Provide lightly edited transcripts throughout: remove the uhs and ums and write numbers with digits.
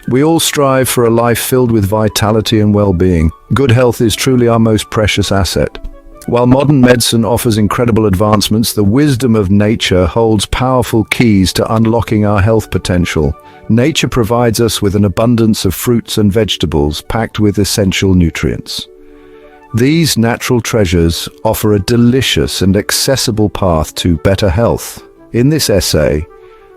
We all strive for a life filled with vitality and well-being. Good health is truly our most precious asset. While modern medicine offers incredible advancements, the wisdom of nature holds powerful keys to unlocking our health potential. Nature provides us with an abundance of fruits and vegetables packed with essential nutrients. These natural treasures offer a delicious and accessible path to better health. In this essay,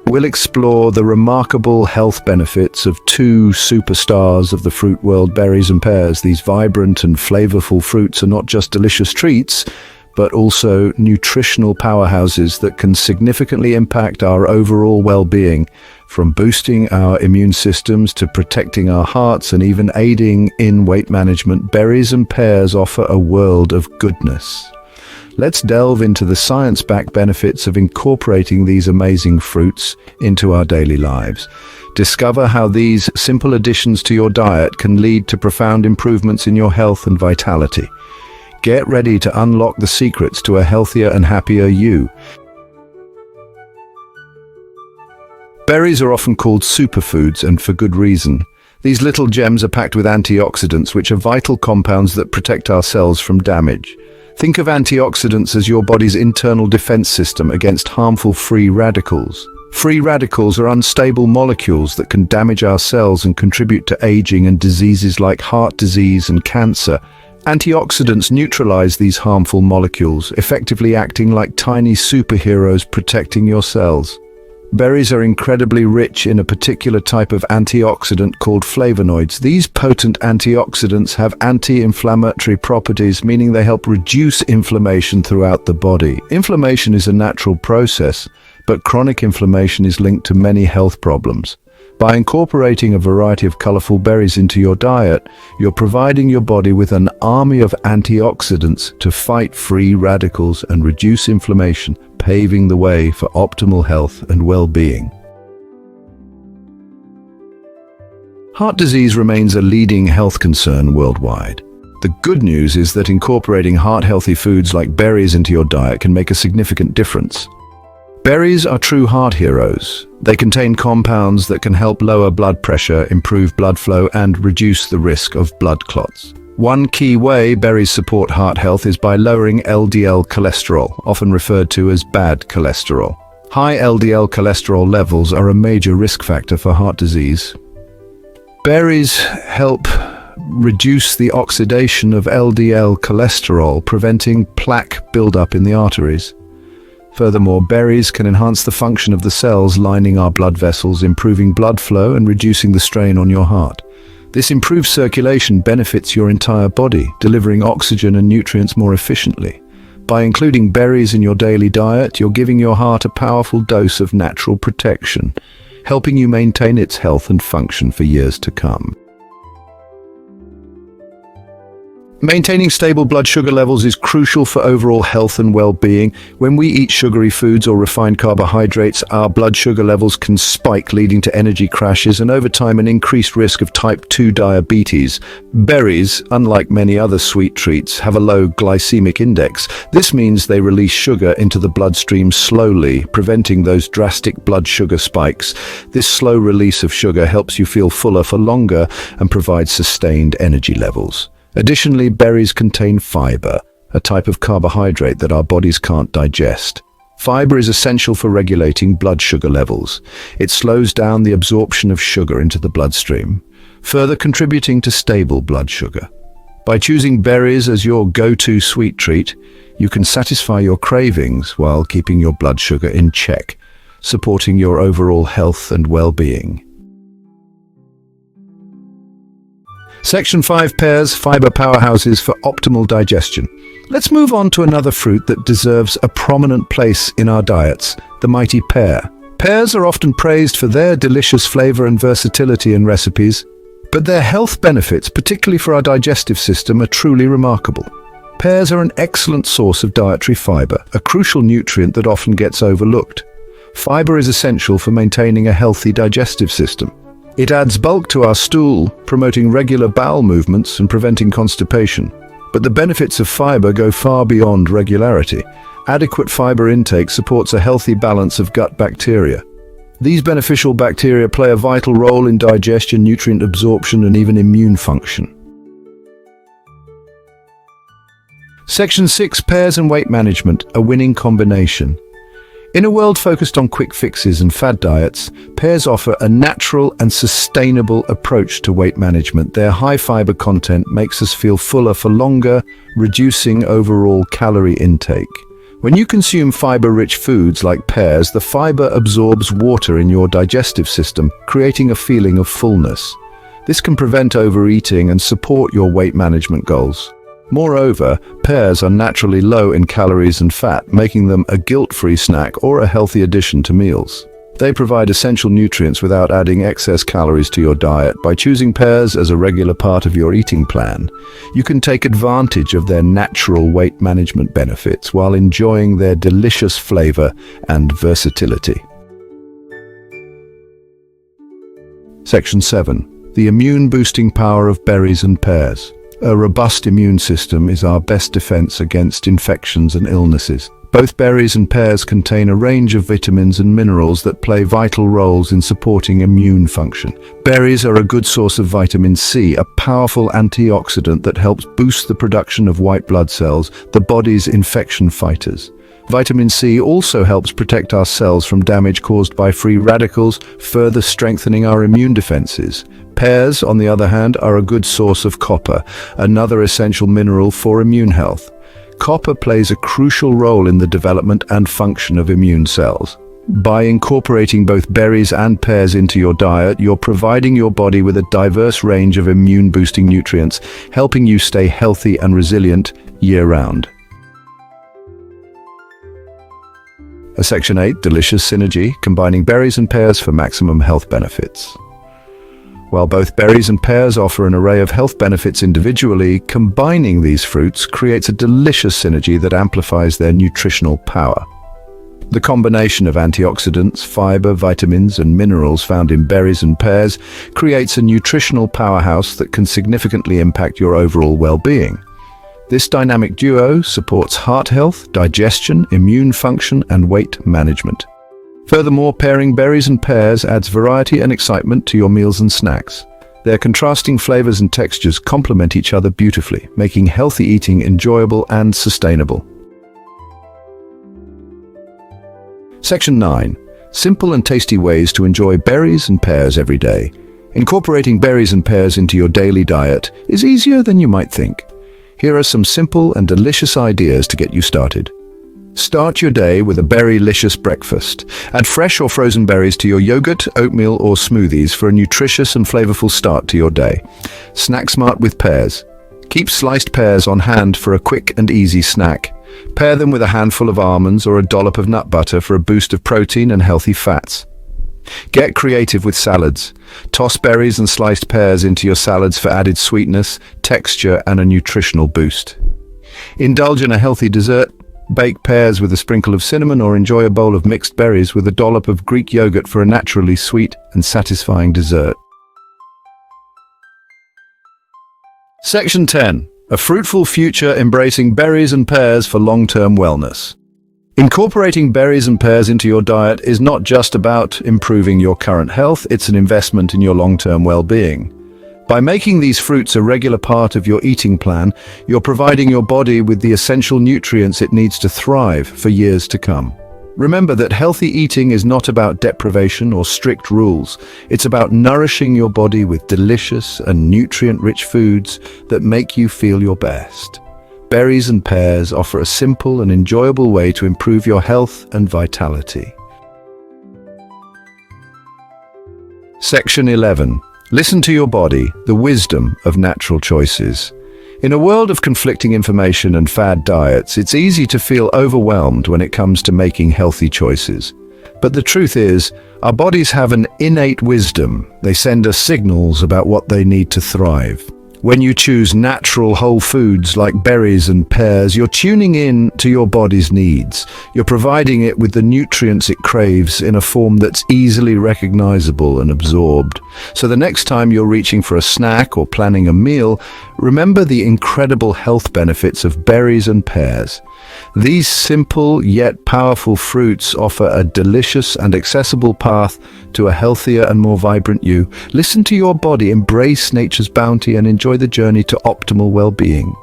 we'll explore the remarkable health benefits of two superstars of the fruit world, berries and pears. These vibrant and flavorful fruits are not just delicious treats, but also nutritional powerhouses that can significantly impact our overall well-being, from boosting our immune systems to protecting our hearts and even aiding in weight management. Berries and pears offer a world of goodness. Let's delve into the science-backed benefits of incorporating these amazing fruits into our daily lives. Discover how these simple additions to your diet can lead to profound improvements in your health and vitality. Get ready to unlock the secrets to a healthier and happier you. Berries are often called superfoods, and for good reason. These little gems are packed with antioxidants, which are vital compounds that protect our cells from damage. Think of antioxidants as your body's internal defense system against harmful free radicals. Free radicals are unstable molecules that can damage our cells and contribute to aging and diseases like heart disease and cancer. Antioxidants neutralize these harmful molecules, effectively acting like tiny superheroes protecting your cells. Berries are incredibly rich in a particular type of antioxidant called flavonoids. These potent antioxidants have anti-inflammatory properties, meaning they help reduce inflammation throughout the body. Inflammation is a natural process, but chronic inflammation is linked to many health problems. By incorporating a variety of colorful berries into your diet, you're providing your body with an army of antioxidants to fight free radicals and reduce inflammation, paving the way for optimal health and well-being. Heart disease remains a leading health concern worldwide. The good news is that incorporating heart-healthy foods like berries into your diet can make a significant difference. Berries are true heart heroes. They contain compounds that can help lower blood pressure, improve blood flow, and reduce the risk of blood clots. One key way berries support heart health is by lowering LDL cholesterol, often referred to as bad cholesterol. High LDL cholesterol levels are a major risk factor for heart disease. Berries help reduce the oxidation of LDL cholesterol, preventing plaque buildup in the arteries. Furthermore, berries can enhance the function of the cells lining our blood vessels, improving blood flow and reducing the strain on your heart. This improved circulation benefits your entire body, delivering oxygen and nutrients more efficiently. By including berries in your daily diet, you're giving your heart a powerful dose of natural protection, helping you maintain its health and function for years to come. Maintaining stable blood sugar levels is crucial for overall health and well-being. When we eat sugary foods or refined carbohydrates, our blood sugar levels can spike, leading to energy crashes and over time an increased risk of type 2 diabetes. Berries, unlike many other sweet treats, have a low glycemic index. This means they release sugar into the bloodstream slowly, preventing those drastic blood sugar spikes. This slow release of sugar helps you feel fuller for longer and provides sustained energy levels. Additionally, berries contain fiber, a type of carbohydrate that our bodies can't digest. Fiber is essential for regulating blood sugar levels. It slows down the absorption of sugar into the bloodstream, further contributing to stable blood sugar. By choosing berries as your go-to sweet treat, you can satisfy your cravings while keeping your blood sugar in check, supporting your overall health and well-being. Section 5: Pears, fiber powerhouses for optimal digestion. Let's move on to another fruit that deserves a prominent place in our diets, the mighty pear. Pears are often praised for their delicious flavor and versatility in recipes, but their health benefits, particularly for our digestive system, are truly remarkable. Pears are an excellent source of dietary fiber, a crucial nutrient that often gets overlooked. Fiber is essential for maintaining a healthy digestive system. It adds bulk to our stool, promoting regular bowel movements and preventing constipation. But the benefits of fiber go far beyond regularity. Adequate fiber intake supports a healthy balance of gut bacteria. These beneficial bacteria play a vital role in digestion, nutrient absorption, and even immune function. Section 6. Pears and weight management, a winning combination. In a world focused on quick fixes and fad diets, pears offer a natural and sustainable approach to weight management. Their high fiber content makes us feel fuller for longer, reducing overall calorie intake. When you consume fiber-rich foods like pears, the fiber absorbs water in your digestive system, creating a feeling of fullness. This can prevent overeating and support your weight management goals. Moreover, pears are naturally low in calories and fat, making them a guilt-free snack or a healthy addition to meals. They provide essential nutrients without adding excess calories to your diet. By choosing pears as a regular part of your eating plan, you can take advantage of their natural weight management benefits while enjoying their delicious flavor and versatility. Section 7. The immune-boosting power of berries and pears. A robust immune system is our best defense against infections and illnesses. Both berries and pears contain a range of vitamins and minerals that play vital roles in supporting immune function. Berries are a good source of vitamin C, a powerful antioxidant that helps boost the production of white blood cells, the body's infection fighters. Vitamin C also helps protect our cells from damage caused by free radicals, further strengthening our immune defenses. Pears, on the other hand, are a good source of copper, another essential mineral for immune health. Copper plays a crucial role in the development and function of immune cells. By incorporating both berries and pears into your diet, you're providing your body with a diverse range of immune-boosting nutrients, helping you stay healthy and resilient year-round. Section 8. Delicious synergy, combining berries and pears for maximum health benefits. While both berries and pears offer an array of health benefits individually, combining these fruits creates a delicious synergy that amplifies their nutritional power. The combination of antioxidants, fiber, vitamins, and minerals found in berries and pears creates a nutritional powerhouse that can significantly impact your overall well-being. This dynamic duo supports heart health, digestion, immune function, and weight management. Furthermore, pairing berries and pears adds variety and excitement to your meals and snacks. Their contrasting flavors and textures complement each other beautifully, making healthy eating enjoyable and sustainable. Section 9. Simple and tasty ways to enjoy berries and pears every day. Incorporating berries and pears into your daily diet is easier than you might think. Here are some simple and delicious ideas to get you started. Start your day with a berry-licious breakfast. Add fresh or frozen berries to your yogurt, oatmeal, or smoothies for a nutritious and flavorful start to your day. Snack smart with pears. Keep sliced pears on hand for a quick and easy snack. Pair them with a handful of almonds or a dollop of nut butter for a boost of protein and healthy fats. Get creative with salads. Toss berries and sliced pears into your salads for added sweetness, texture, and a nutritional boost. Indulge in a healthy dessert. Bake pears with a sprinkle of cinnamon or enjoy a bowl of mixed berries with a dollop of Greek yogurt for a naturally sweet and satisfying dessert. Section 10. A fruitful future embracing berries and pears for long-term wellness. Incorporating berries and pears into your diet is not just about improving your current health, it's an investment in your long-term well-being. By making these fruits a regular part of your eating plan, you're providing your body with the essential nutrients it needs to thrive for years to come. Remember that healthy eating is not about deprivation or strict rules. It's about nourishing your body with delicious and nutrient-rich foods that make you feel your best. Berries and pears offer a simple and enjoyable way to improve your health and vitality. Section 11. Listen to your body, the wisdom of natural choices. In a world of conflicting information and fad diets, it's easy to feel overwhelmed when it comes to making healthy choices. But the truth is, our bodies have an innate wisdom. They send us signals about what they need to thrive. When you choose natural whole foods like berries and pears, you're tuning in to your body's needs. You're providing it with the nutrients it craves in a form that's easily recognizable and absorbed. So the next time you're reaching for a snack or planning a meal, remember the incredible health benefits of berries and pears. These simple yet powerful fruits offer a delicious and accessible path to a healthier and more vibrant you. Listen to your body, embrace nature's bounty, and enjoy the journey to optimal well-being.